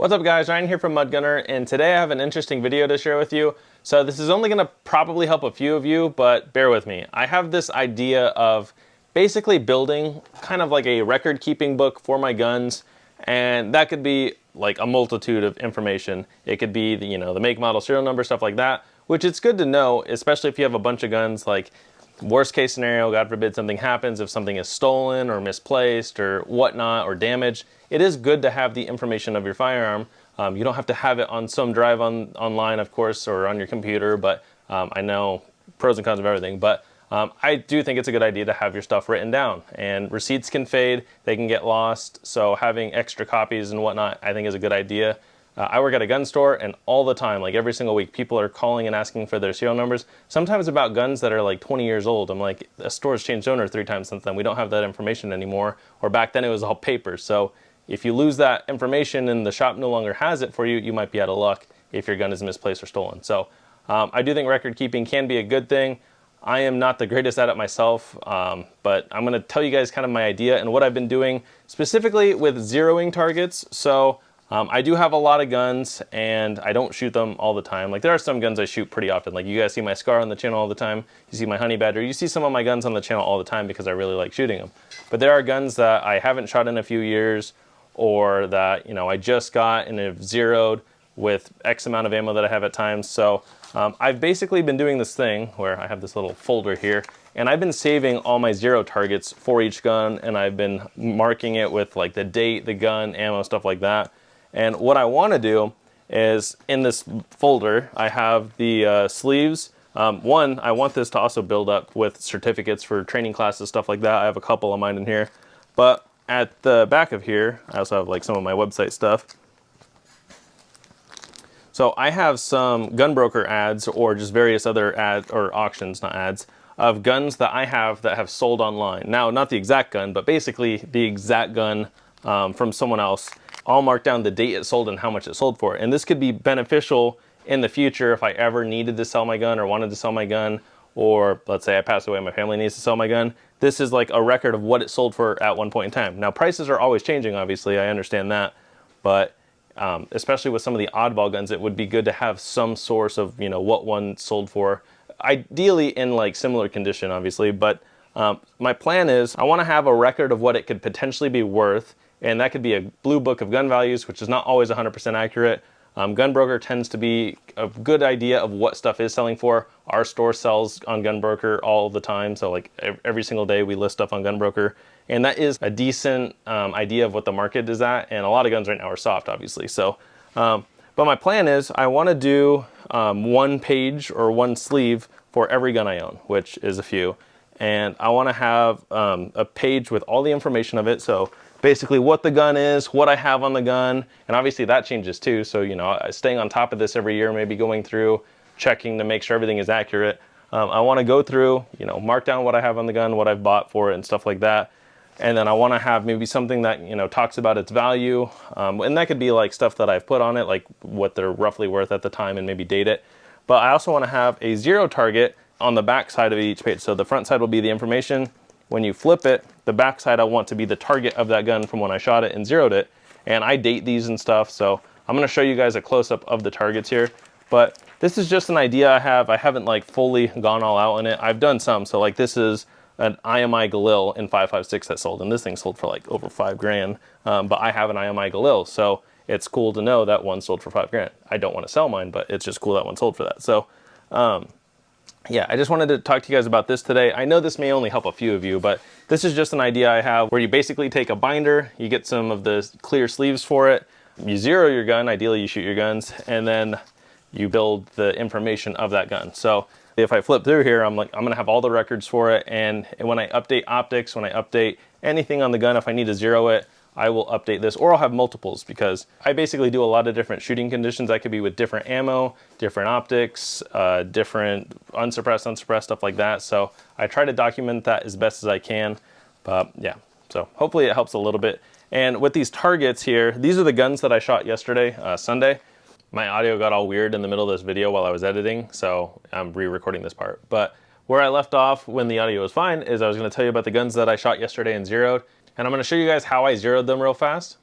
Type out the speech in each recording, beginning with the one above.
What's up guys, Ryan here from Mud Gunner, and today I have an interesting video to share with you. So this is only going to probably help a few of you, but bear with me. I have this idea of basically building kind of like a record keeping book for my guns, and that could be like a multitude of information. It could be the, the make, model, serial number, stuff like that, which it's good to know, especially if you have a bunch of guns. Like worst case scenario, God forbid something happens, if something is stolen or misplaced or whatnot or damaged, it is good to have the information of your firearm. You don't have to have it on some drive online, of course, or on your computer, but I know pros and cons of everything. But I do think it's a good idea to have your stuff written down. And receipts can fade, they can get lost, so having extra copies and whatnot I think is a good idea. I work at a gun store, and all the time, like every single week, people are calling and asking for their serial numbers, sometimes about guns that are like 20 years old. I'm like, the store's changed owner 3 times since then. We don't have that information anymore. Or back then it was all paper. So if you lose that information and the shop no longer has it for you, you might be out of luck if your gun is misplaced or stolen. So I do think record keeping can be a good thing. I am not the greatest at it myself, but I'm going to tell you guys kind of my idea and what I've been doing specifically with zeroing targets. So I do have a lot of guns, and I don't shoot them all the time. Like there are some guns I shoot pretty often. Like you guys see my Scar on the channel all the time. You see my Honey Badger. You see some of my guns on the channel all the time because I really like shooting them. But there are guns that I haven't shot in a few years, or that I just got and have zeroed with X amount of ammo that I have at times. So I've basically been doing this thing where I have this little folder here, and I've been saving all my zero targets for each gun, and I've been marking it with like the date, the gun, ammo, stuff like that. And what I want to do is, in this folder, I have the sleeves. One, I want this to also build up with certificates for training classes, stuff like that. I have a couple of mine in here. But at the back of here, I also have like some of my website stuff. So I have some gun broker ads, or just various other ads, or auctions, not ads, of guns that I have that have sold online. Now, not the exact gun, but basically the exact gun from someone else. I'll mark down the date it sold and how much it sold for. And this could be beneficial in the future if I ever needed to sell my gun or wanted to sell my gun, or let's say I pass away and my family needs to sell my gun. This is like a record of what it sold for at one point in time. Now prices are always changing, obviously, I understand that, but especially with some of the oddball guns, it would be good to have some source of what one sold for, ideally in like similar condition, obviously. But my plan is I want to have a record of what it could potentially be worth. And that could be a blue book of gun values, which is not always 100% accurate. Gunbroker tends to be a good idea of what stuff is selling for. Our store sells on Gunbroker all the time, so like every single day we list stuff on Gunbroker. And that is a decent idea of what the market is at, and a lot of guns right now are soft, obviously. So, but my plan is I want to do one page or one sleeve for every gun I own, which is a few. And I want to have a page with all the information of it. So basically what the gun is, what I have on the gun, and obviously that changes too. So, staying on top of this every year, maybe going through, checking to make sure everything is accurate. I want to go through, mark down what I have on the gun, what I've bought for it and stuff like that. And then I want to have maybe something that, talks about its value. And that could be like stuff that I've put on it, like what they're roughly worth at the time, and maybe date it. But I also want to have a zero target on the back side of each page. So the front side will be the information. When you flip it, the back side I want to be the target of that gun from when I shot it and zeroed it. And I date these and stuff, so I'm going to show you guys a close-up of the targets here. But this is just an idea I have. I haven't like fully gone all out in it. I've done some. So like this is an IMI Galil in 5.56 that sold, and this thing sold for like over $5,000. But I have an IMI Galil, so it's cool to know that one sold for $5,000. I don't want to sell mine, but it's just cool that one sold for that. So yeah, I just wanted to talk to you guys about this today. I know this may only help a few of you, but this is just an idea I have where you basically take a binder, you get some of the clear sleeves for it, you zero your gun, ideally you shoot your guns, and then you build the information of that gun. So if I flip through here, I'm gonna have all the records for it, and when I update optics, when I update anything on the gun, if I need to zero it, I will update this, or I'll have multiples, because I basically do a lot of different shooting conditions. I could be with different ammo, different optics, different unsuppressed, stuff like that. So I try to document that as best as I can. But yeah, so hopefully it helps a little bit. And with these targets here, these are the guns that I shot yesterday, Sunday. My audio got all weird in the middle of this video while I was editing, so I'm re-recording this part. But where I left off when the audio was fine is I was going to tell you about the guns that I shot yesterday and zeroed. And I'm going to show you guys how I zeroed them real fast.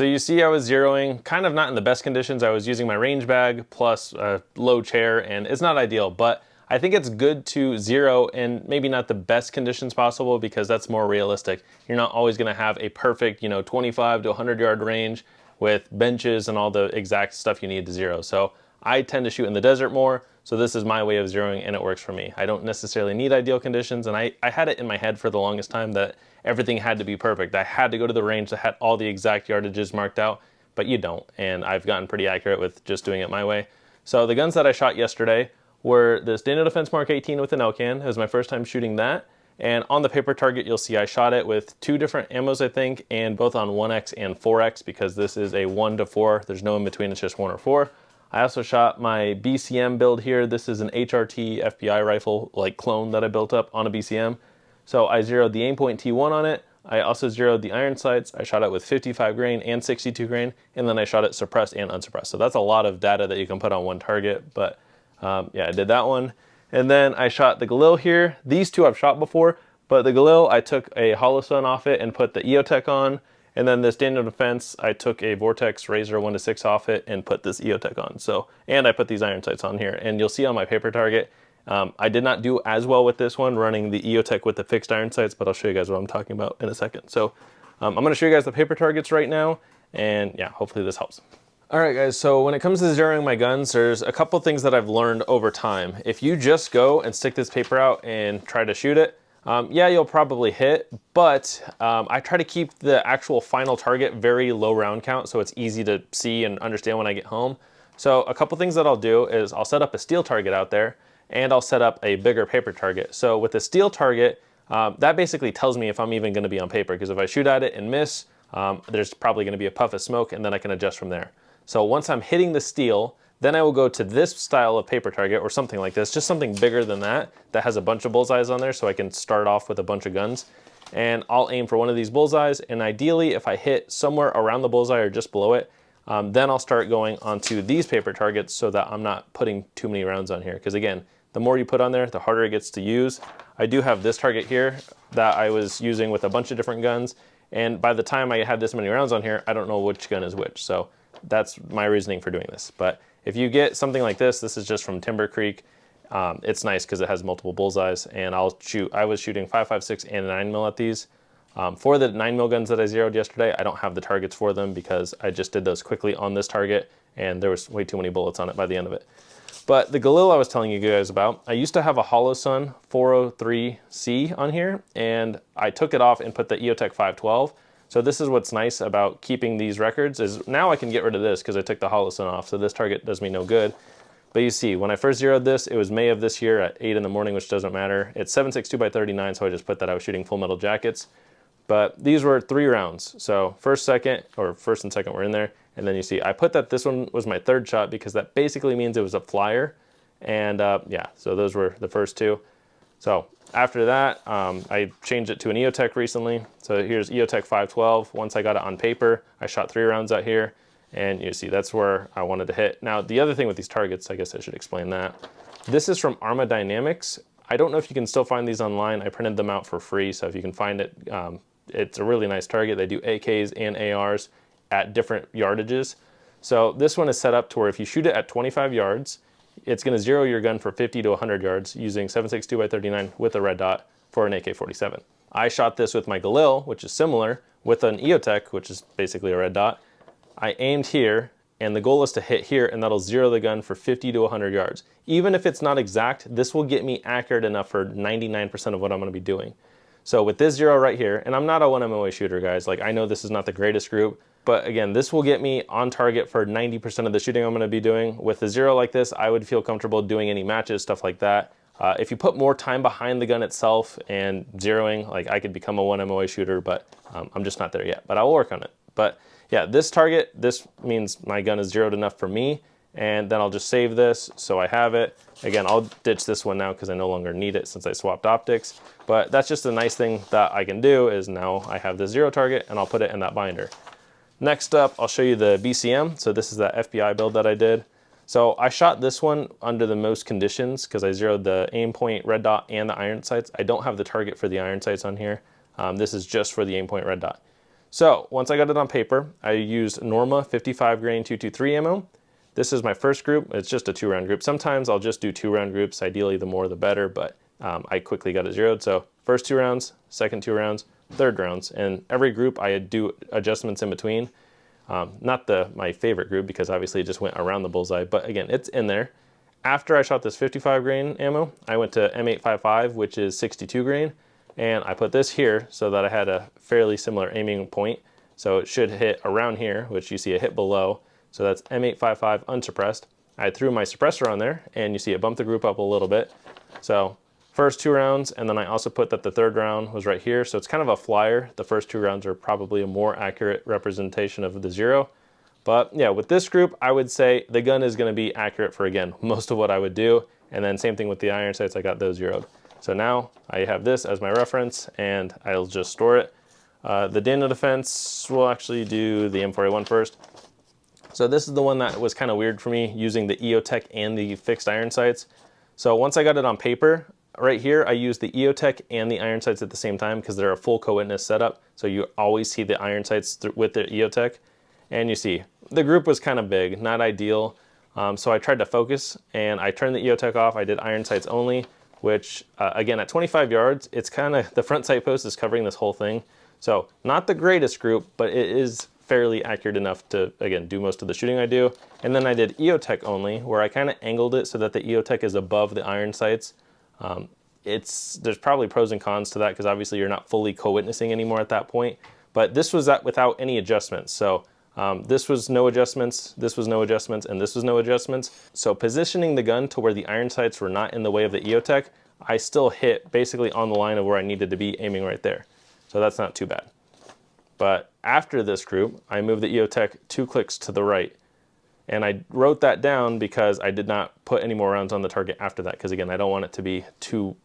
So you see I was zeroing kind of not in the best conditions. I was using my range bag plus a low chair, and it's not ideal, but I think it's good to zero in maybe not the best conditions possible because that's more realistic. You're not always gonna have a perfect, 25 to 100 yard range with benches and all the exact stuff you need to zero. So I tend to shoot in the desert more, so this is my way of zeroing and it works for me. I don't necessarily need ideal conditions, and I had it in my head for the longest time that everything had to be perfect. I had to go to the range that had all the exact yardages marked out, but you don't, and I've gotten pretty accurate with just doing it my way. So the guns that I shot yesterday were this Daniel Defense Mark 18 with an Elcan. It was my first time shooting that, and on the paper target you'll see I shot it with 2 different ammos I think, and both on 1X and 4X because this is a 1 to 4. There's no in between, it's just 1 or 4. I also shot my BCM build here. This is an HRT FBI rifle like clone that I built up on a BCM. So I zeroed the Aimpoint T1 on it. I also zeroed the iron sights. I shot it with 55 grain and 62 grain, and then I shot it suppressed and unsuppressed. So that's a lot of data that you can put on one target, but yeah, I did that one. And then I shot the Galil here. These two I've shot before, but the Galil, I took a hollow sun off it and put the EOTech on. And then this Daniel Defense, I took a Vortex Razor 1-6 off it and put this EOTech on. So, and I put these iron sights on here. And you'll see on my paper target, I did not do as well with this one running the EOTech with the fixed iron sights, but I'll show you guys what I'm talking about in a second. So I'm gonna show you guys the paper targets right now. And yeah, hopefully this helps. All right guys, so when it comes to zeroing my guns, there's a couple things that I've learned over time. If you just go and stick this paper out and try to shoot it, yeah, you'll probably hit, but I try to keep the actual final target very low round count so it's easy to see and understand when I get home. So a couple things that I'll do is I'll set up a steel target out there and I'll set up a bigger paper target. So with the steel target, that basically tells me if I'm even gonna be on paper, because if I shoot at it and miss, there's probably gonna be a puff of smoke and then I can adjust from there. So once I'm hitting the steel, then I will go to this style of paper target or something like this, just something bigger than that, that has a bunch of bullseyes on there so I can start off with a bunch of guns. And I'll aim for one of these bullseyes, and ideally if I hit somewhere around the bullseye or just below it, then I'll start going onto these paper targets so that I'm not putting too many rounds on here. Because again, the more you put on there, the harder it gets to use. I do have this target here that I was using with a bunch of different guns, and by the time I had this many rounds on here, I don't know which gun is which. So that's my reasoning for doing this. But if you get something like this is just from Timber Creek. It's nice because it has multiple bullseyes, and I was shooting 5.56 and 9mm at these. For the 9mm guns that I zeroed yesterday, I don't have the targets for them because I just did those quickly on this target, and there was way too many bullets on it by the end of it. But the Galil I was telling you guys about, I used to have a Hollow Sun 403C on here, and I took it off and put the EOTech 512. So this is what's nice about keeping these records is now I can get rid of this because I took the Hollow Sun off, so this target does me no good. But you see, when I first zeroed this, it was May of this year at 8 in the morning, which doesn't matter. It's 7.62x39, so I just put that I was shooting Full Metal Jackets. But these were 3 rounds. So first and second were in there. And then you see, I put that this one was my 3rd shot because that basically means it was a flyer. And yeah, so those were the first 2. So after that, I changed it to an EOTech recently. So here's EOTech 512. Once I got it on paper, I shot 3 rounds out here. And you see, that's where I wanted to hit. Now, the other thing with these targets, I guess I should explain that. This is from Arma Dynamics. I don't know if you can still find these online. I printed them out for free, so if you can find it, it's a really nice target. They do AKs and ARs at different yardages. So this one is set up to where if you shoot it at 25 yards, it's gonna zero your gun for 50 to 100 yards using 7.62x39 with a red dot for an AK-47. I shot this with my Galil, which is similar, with an EOTech, which is basically a red dot. I aimed here, and the goal is to hit here, and that'll zero the gun for 50 to 100 yards. Even if it's not exact, this will get me accurate enough for 99% of what I'm gonna be doing. So with this zero right here, and I'm not a 1MOA shooter, guys, like I know this is not the greatest group, but again, this will get me on target for 90% of the shooting I'm gonna be doing. With a zero like this, I would feel comfortable doing any matches, stuff like that. If you put more time behind the gun itself and zeroing, like I could become a 1MOA shooter, but I'm just not there yet, but I'll work on it. But yeah, this target, this means my gun is zeroed enough for me, and then I'll just save this so I have it. Again, I'll ditch this one now because I no longer need it since I swapped optics, but that's just a nice thing that I can do is now I have the zero target and I'll put it in that binder. Next up, I'll show you the BCM. So this is that FBI build that I did. So I shot this one under the most conditions because I zeroed the aim point red dot and the iron sights. I don't have the target for the iron sights on here. This is just for the aim point red dot. So once I got it on paper, I used Norma 55 grain 223 ammo. This is my first group. It's just a 2-round group. Sometimes I'll just do 2-round groups. Ideally, the more the better, but I quickly got it zeroed. So first 2 rounds, second 2 rounds, third rounds, and every group I do adjustments in between. Not my favorite group because obviously it just went around the bullseye, but again, it's in there. After I shot this 55 grain ammo, I went to M855, which is 62 grain, and I put this here so that I had a fairly similar aiming point. So it should hit around here, which you see a hit below. So that's M855 unsuppressed. I threw my suppressor on there, and you see it bumped the group up a little bit. So first 2 rounds, and then I also put that the third round was right here. So it's kind of a flyer. The first 2 rounds are probably a more accurate representation of the 0. But yeah, with this group, I would say the gun is going to be accurate for, again, most of what I would do. And then same thing with the iron sights, I got those zeroed. So now I have this as my reference, and I'll just store it. The Daniel Defense, we'll actually do the M4A1 first. So this is the one that was kind of weird for me, using the EOTech and the fixed iron sights. So once I got it on paper, right here, I used the EOTech and the iron sights at the same time because they're a full co-witness setup. So you always see the iron sights with the EOTech. And you see, the group was kind of big, not ideal. So I tried to focus, and I turned the EOTech off. I did iron sights only, which again, at 25 yards, it's kind of, the front sight post is covering this whole thing. So not the greatest group, but it is fairly accurate enough to, again, do most of the shooting I do. And then I did EOTech only, where I kind of angled it so that the EOTech is above the iron sights. There's probably pros and cons to that because obviously you're not fully co-witnessing anymore at that point. But this was without any adjustments. So this was no adjustments, this was no adjustments, and this was no adjustments. So positioning the gun to where the iron sights were not in the way of the EOTech, I still hit basically on the line of where I needed to be, aiming right there. So that's not too bad. But after this group, I moved the EOTech 2 clicks to the right. And I wrote that down because I did not put any more rounds on the target after that, because again, I don't want it to be too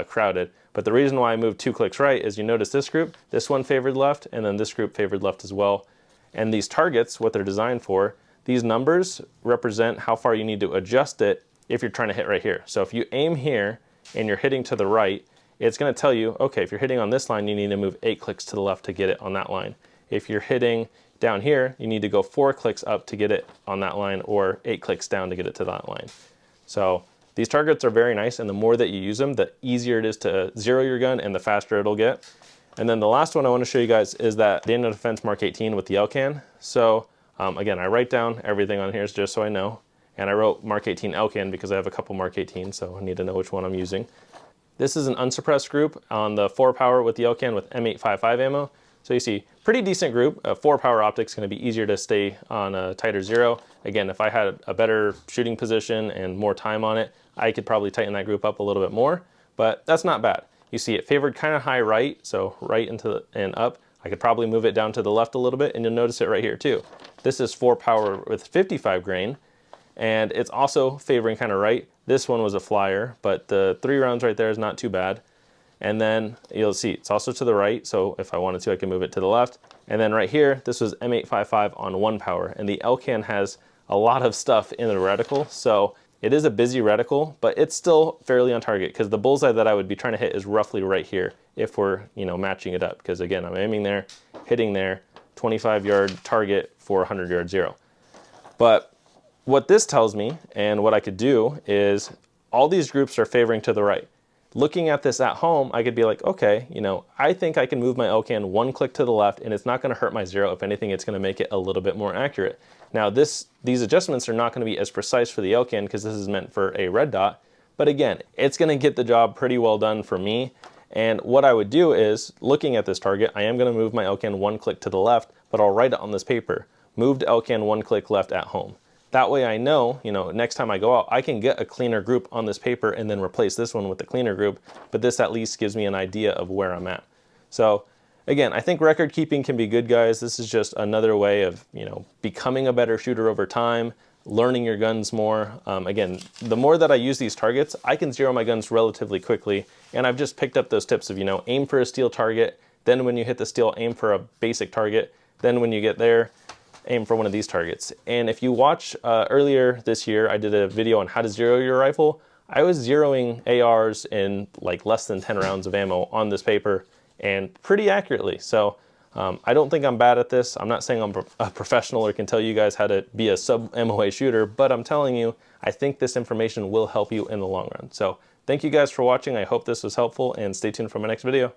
crowded. But the reason why I moved 2 clicks right is you notice this group, this one favored left, and then this group favored left as well. And these targets, what they're designed for, these numbers represent how far you need to adjust it if you're trying to hit right here. So if you aim here and you're hitting to the right, it's going to tell you, okay, if you're hitting on this line, you need to move 8 clicks to the left to get it on that line. If you're hitting down here, you need to go 4 clicks up to get it on that line, or 8 clicks down to get it to that line. So these targets are very nice, and the more that you use them, the easier it is to zero your gun and the faster it'll get. And then the last one I want to show you guys is that Daniel Defense Mark 18 with the LCAN. So again, I write down everything on here just so I know. And I wrote Mark 18 LCAN because I have a couple Mark 18, so I need to know which one I'm using. This is an unsuppressed group on the 4-power with the LCAN with M855 ammo. So you see, pretty decent group. 4-power optics going to be easier to stay on a tighter zero. Again, if I had a better shooting position and more time on it, I could probably tighten that group up a little bit more, but that's not bad. You see it favored kind of high right, so right into and up. I could probably move it down to the left a little bit, and you'll notice it right here too. This is 4-power with 55 grain, and it's also favoring kind of right. This one was a flyer, but the 3 rounds right there is not too bad. And then you'll see it's also to the right, so if I wanted to, I can move it to the left. And then right here, this was M855 on 1-power, and the LCAN has a lot of stuff in the reticle, so it is a busy reticle, but it's still fairly on target because the bullseye that I would be trying to hit is roughly right here if we're, matching it up. Because again, I'm aiming there, hitting there, 25-yard target for 100-yard zero. But what this tells me, and what I could do, is all these groups are favoring to the right. Looking at this at home, I could be like, okay, I think I can move my LCAN 1 click to the left, and it's not going to hurt my zero. If anything, it's going to make it a little bit more accurate. Now, these adjustments are not going to be as precise for the LCAN because this is meant for a red dot. But again, it's going to get the job pretty well done for me. And what I would do is, looking at this target, I am going to move my LCAN 1 click to the left, but I'll write it on this paper. Moved LCAN 1 click left at home. That way I know, next time I go out, I can get a cleaner group on this paper and then replace this one with the cleaner group, but this at least gives me an idea of where I'm at. So again, I think record keeping can be good, guys. This is just another way of, becoming a better shooter over time, learning your guns more. Again, the more that I use these targets, I can zero my guns relatively quickly, and I've just picked up those tips of, aim for a steel target, then when you hit the steel, aim for a basic target, then when you get there, aim for one of these targets. And if you watch earlier this year, I did a video on how to zero your rifle. I was zeroing ARs in like less than 10 rounds of ammo on this paper, and pretty accurately. So I don't think I'm bad at this. I'm not saying I'm a professional or can tell you guys how to be a sub-MOA shooter, but I'm telling you, I think this information will help you in the long run. So thank you guys for watching. I hope this was helpful, and stay tuned for my next video.